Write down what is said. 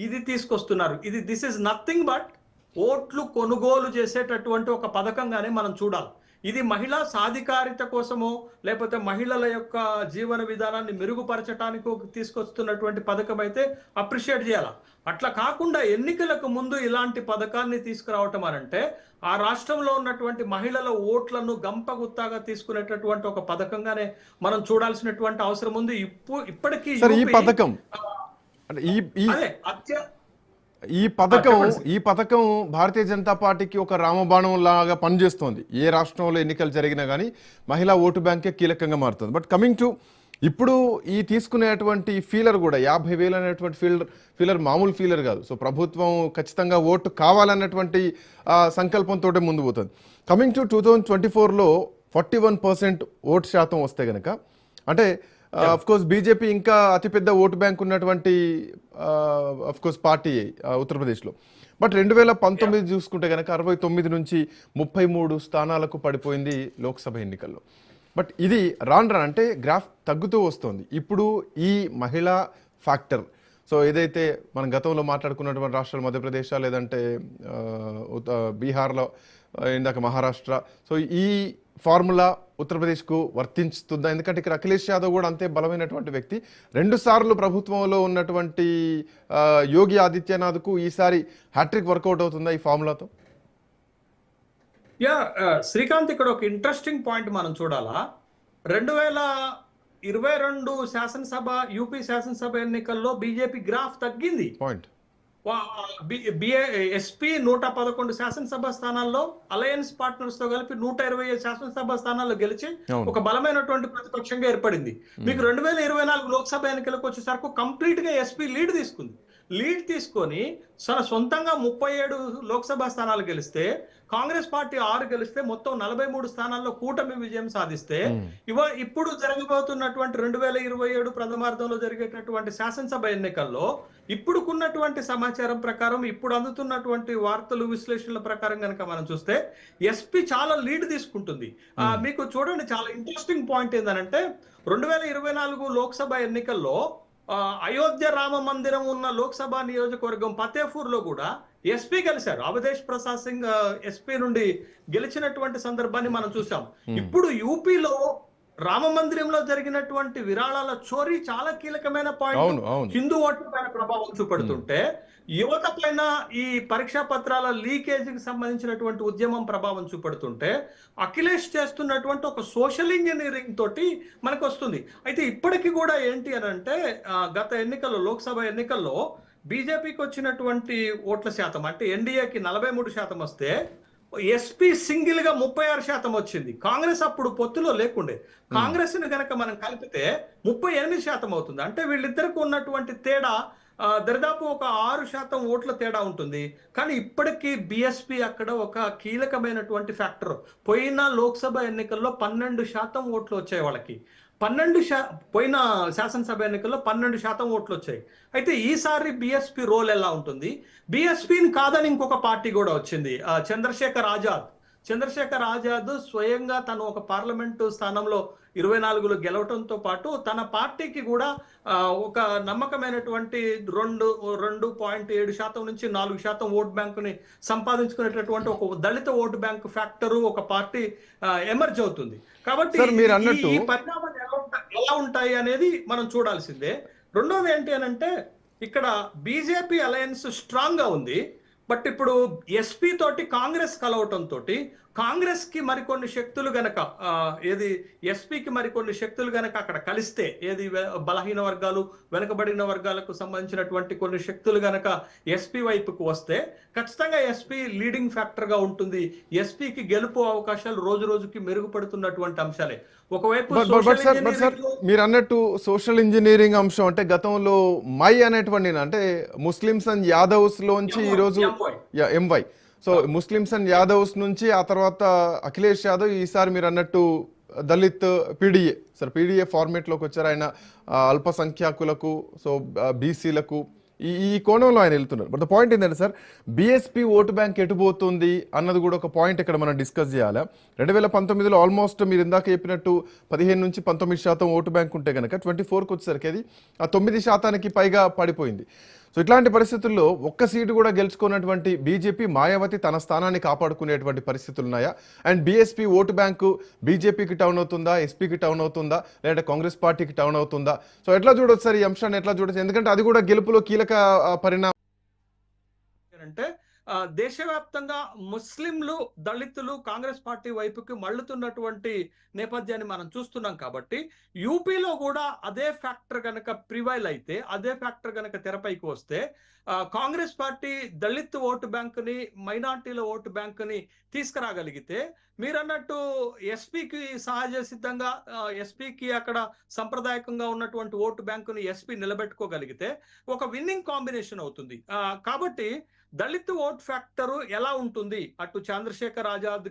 ఇది తీసుకొస్తున్నారు. This is nothing but ఓట్లు కొనుగోలు చేసేటటువంటి ఒక పథకంగానే మనం చూడాలి. ఇది మహిళా సాధికారిత కోసమో లేకపోతే మహిళల యొక్క జీవన విధానాన్ని మెరుగుపరచడానికి తీసుకొస్తున్నటువంటి పథకం అయితే అప్రిషియేట్ చేయాలి. అట్లా కాకుండా ఎన్నికలకు ముందు ఇలాంటి పథకాన్ని తీసుకురావటం అనంటే ఆ రాష్ట్రంలో ఉన్నటువంటి మహిళల ఓట్లను గంపగుత్తాగా తీసుకునేటటువంటి ఒక పథకంగానే మనం చూడాల్సినటువంటి అవసరం ఉంది. ఇప్పటికీ ఈ పథకం భారతీయ జనతా పార్టీకి ఒక రామబాణం లాగా పనిచేస్తోంది. ఏ రాష్ట్రంలో ఎన్నికలు జరిగినా కానీ మహిళా ఓటు బ్యాంకే కీలకంగా మారుతుంది. బట్ కమింగ్ టు ఇప్పుడు ఈ తీసుకునేటువంటి ఫీలర్ కూడా 50,000 అనేటువంటి ఫీలర్ మామూలు ఫీలర్ కాదు. సో ప్రభుత్వం ఖచ్చితంగా ఓటు కావాలన్నటువంటి సంకల్పంతో ముందు పోతుంది. కమింగ్ టు 2024లో 41% ఓటు శాతం వస్తే కనుక అంటే కోర్స్ బీజేపీ ఇంకా అతిపెద్ద ఓటు బ్యాంక్ ఉన్నటువంటి కోర్స్ పార్టీ ఉత్తరప్రదేశ్లో. బట్ 2019 చూసుకుంటే కనుక 69 నుంచి 33 స్థానాలకు పడిపోయింది లోక్సభ ఎన్నికల్లో. బట్ ఇది రాను అంటే గ్రాఫ్ తగ్గుతూ వస్తుంది. ఇప్పుడు ఈ మహిళా ఫ్యాక్టర్, సో ఏదైతే మనం గతంలో మాట్లాడుకున్నటువంటి రాష్ట్రాలు మధ్యప్రదేశ్ లేదంటే బీహార్లో, ఇందాక మహారాష్ట్ర, సో ఈ ఫార్ములా ఉత్తరప్రదేశ్కు వర్తించుతుందా? ఎందుకంటే ఇక్కడ అఖిలేష్ యాదవ్ కూడా అంతే బలమైనటువంటి వ్యక్తి. 2 సార్లు ప్రభుత్వంలో ఉన్నటువంటి యోగి ఆదిత్యనాథ్కు ఈసారి హ్యాట్రిక్ వర్కౌట్ అవుతుందా ఈ ఫార్ములాతో? శ్రీకాంత్, ఇక్కడ ఒక ఇంట్రెస్టింగ్ పాయింట్ మనం చూడాలా. 2022 శాసనసభ యూపీ శాసనసభ ఎన్నికల్లో బీజేపీ గ్రాఫ్ తగ్గింది. ఎస్పీ 111 శాసనసభ స్థానాల్లో అలయన్స్ పార్ట్నర్స్ తో కలిపి 120 శాసనసభ స్థానాల్లో గెలిచి ఒక బలమైనటువంటి ప్రతిపక్షంగా ఏర్పడింది. మీకు 2024 లోక్సభ ఎన్నికలకు వచ్చేసరికి కంప్లీట్ గా ఎస్పీ లీడ్ తీసుకొని సొంతంగా 37 లోక్సభ స్థానాలు గెలిస్తే, కాంగ్రెస్ పార్టీ 6 గెలిస్తే మొత్తం 43 స్థానాల్లో కూటమి విజయం సాధిస్తే, ఇప్పుడు జరగబోతున్నటువంటి 2027 ప్రథమార్థంలో జరిగేటటువంటి శాసనసభ ఎన్నికల్లో ఇప్పుడుకున్నటువంటి సమాచారం ప్రకారం, ఇప్పుడు అందుతున్నటువంటి వార్తలు విశ్లేషణల ప్రకారం కనుక మనం చూస్తే ఎస్పీ చాలా లీడ్ తీసుకుంటుంది. మీకు చూడండి, చాలా ఇంట్రెస్టింగ్ పాయింట్ ఏంటంటే 2024 లోక్సభ ఎన్నికల్లో అయోధ్య రామ మందిరం ఉన్న లోక్సభ నియోజకవర్గం ఫతేపూర్ లో కూడా ఎస్పీ గెలిచారు. అవధేష్ ప్రసాద్ సింగ్ ఎస్పీ నుండి గెలిచినటువంటి సందర్భాన్ని మనం చూసాం. ఇప్పుడు యూపీలో రామ మందిరంలో జరిగినటువంటి విరాళాల చోరీ చాలా కీలకమైన పాయింట్. హిందూ ఓట్ల పైన ప్రభావం చూపెడుతుంటే, యువత పైన ఈ పరీక్షా పత్రాల లీకేజీకి సంబంధించినటువంటి ఉద్యమం ప్రభావం చూపెడుతుంటే, అఖిలేష్ చేస్తున్నటువంటి ఒక సోషల్ ఇంజనీరింగ్ తోటి మనకు వస్తుంది. అయితే ఇప్పటికీ కూడా ఏంటి అని అంటే, గత ఎన్నికల్లో లోక్సభ ఎన్నికల్లో బీజేపీకి వచ్చినటువంటి ఓట్ల శాతం అంటే ఎన్డీఏకి 43% వస్తే ఎస్పీ సింగిల్ గా 36% వచ్చింది. కాంగ్రెస్ అప్పుడు పొత్తులో లేకుండే. కాంగ్రెస్ ని గనక మనం కలిపితే 38% అవుతుంది. అంటే వీళ్ళిద్దరికి ఉన్నటువంటి తేడా దరిదాపు ఒక 6% ఓట్ల తేడా ఉంటుంది. కానీ ఇప్పటికీ బిఎస్పీ అక్కడ ఒక కీలకమైనటువంటి ఫ్యాక్టర్. పోయిన లోక్సభ ఎన్నికల్లో 12% ఓట్లు వచ్చాయి వాళ్ళకి. పోయిన శాసనసభ ఎన్నికల్లో 12% ఓట్లు వచ్చాయి. అయితే ఈసారి బిఎస్పీ రోల్ ఎలా ఉంటుంది? బిఎస్పీని కాదని ఇంకొక పార్టీ కూడా వచ్చింది, చంద్రశేఖర్ ఆజాద్ స్వయంగా తను ఒక పార్లమెంటు స్థానంలో 24లో గెలవటంతో పాటు తన పార్టీకి కూడా ఒక నమ్మకమైనటువంటి 2.7% నుంచి 4% ఓట్ బ్యాంకుని సంపాదించుకునేటటువంటి ఒక దళిత ఓటు బ్యాంకు ఫ్యాక్టరు ఒక పార్టీ ఎమర్జ్ అవుతుంది. కాబట్టి ఈ పరిణామాలు ఎలా ఉంటాయి అనేది మనం చూడాల్సిందే. రెండోది ఏంటి అని అంటే, ఇక్కడ బీజేపీ అలయన్స్ స్ట్రాంగ్ గా ఉంది. బట్ ఇప్పుడు ఎస్పీ తోటి కాంగ్రెస్ కలవటం తోటి కాంగ్రెస్ కి మరికొన్ని శక్తులు గనక ఎస్పీకి మరికొన్ని శక్తులు గనక అక్కడ కలిస్తే, బలహీన వర్గాలు, వెనుకబడిన వర్గాలకు సంబంధించినటువంటి కొన్ని శక్తులు గనక ఎస్పీ వైపుకు వస్తే ఖచ్చితంగా ఎస్పీ లీడింగ్ ఫ్యాక్టర్ గా ఉంటుంది. ఎస్పీకి గెలుపు అవకాశాలు రోజు రోజుకి మెరుగుపడుతున్నటువంటి అంశాలే. ఒకవైపు మీరు అన్నట్టు సోషల్ ఇంజనీరింగ్ అంశం అంటే గతంలో మై అనేటువంటి అంటే ముస్లిమ్స్ అండ్ యాదవ్స్ లోంచి ఈరోజు MY, so Muslims and Yadavs నుంచి ఆ తర్వాత అఖిలేష్ యాదవ్ ఈసారి మీరు అన్నట్టు దళిత్ పీడిఏ, సార్ పీడిఏ ఫార్మేట్లోకి వచ్చారు. ఆయన అల్పసంఖ్యాకులకు, సో బీసీలకు ఈ కోణంలో ఆయన వెళ్తున్నారు. బట్ ద పాయింట్ ఏంటంటే సార్, బీఎస్పీ ఓటు బ్యాంక్ ఎటుపోతుంది అన్నది కూడా ఒక పాయింట్ ఇక్కడ మనం డిస్కస్ చేయాలి. 2019లో ఆల్మోస్ట్ మీరు ఇందాక చెప్పినట్టు 15 నుంచి 19% ఓటు బ్యాంక్ ఉంటే కనుక 24కి వచ్చేసరికి అది 9% పైగా పడిపోయింది. సో ఇట్లాంటి పరిస్థితుల్లో ఒక్క సీటు కూడా గెలుచుకున్నటువంటి బీజేపీ మాయావతి తన స్థానాన్ని కాపాడుకునేటువంటి పరిస్థితులు ఉన్నాయా? అండ్ బీఎస్పీ ఓటు బ్యాంకు బీజేపీకి టౌన్ అవుతుందా, ఎస్పీకి టౌన్ అవుతుందా, లేదంటే కాంగ్రెస్ పార్టీకి టౌన్ అవుతుందా? సో ఎట్లా చూడొచ్చు సార్ ఈ అంశాన్ని, ఎట్లా చూడొచ్చు? ఎందుకంటే అది కూడా గెలుపులో కీలక పరిణామం. అంటే దేశవ్యాప్తంగా ముస్లింలు, దళితులు కాంగ్రెస్ పార్టీ వైపుకి మళ్ళుతున్నటువంటి నేపథ్యాన్ని మనం చూస్తున్నాం కాబట్టి యూపీలో కూడా అదే ఫ్యాక్టర్ గనక ప్రివైల్ అయితే, అదే ఫ్యాక్టర్ గనక తెరపైకి వస్తే కాంగ్రెస్ పార్టీ దళిత్ ఓటు బ్యాంకుని, మైనార్టీల ఓటు బ్యాంకుని తీసుకురాగలిగితే, మీరన్నట్టు ఎస్పీకి సహజ సిద్ధంగా ఎస్పీకి అక్కడ సంప్రదాయకంగా ఉన్నటువంటి ఓటు బ్యాంకుని ఎస్పీ నిలబెట్టుకోగలిగితే ఒక విన్నింగ్ కాంబినేషన్ అవుతుంది. కాబట్టి దళిత్ ఓట్ ఫ్యాక్టర్ ఎలా ఉంటుంది, అటు చంద్రశేఖర్ ఆజాద్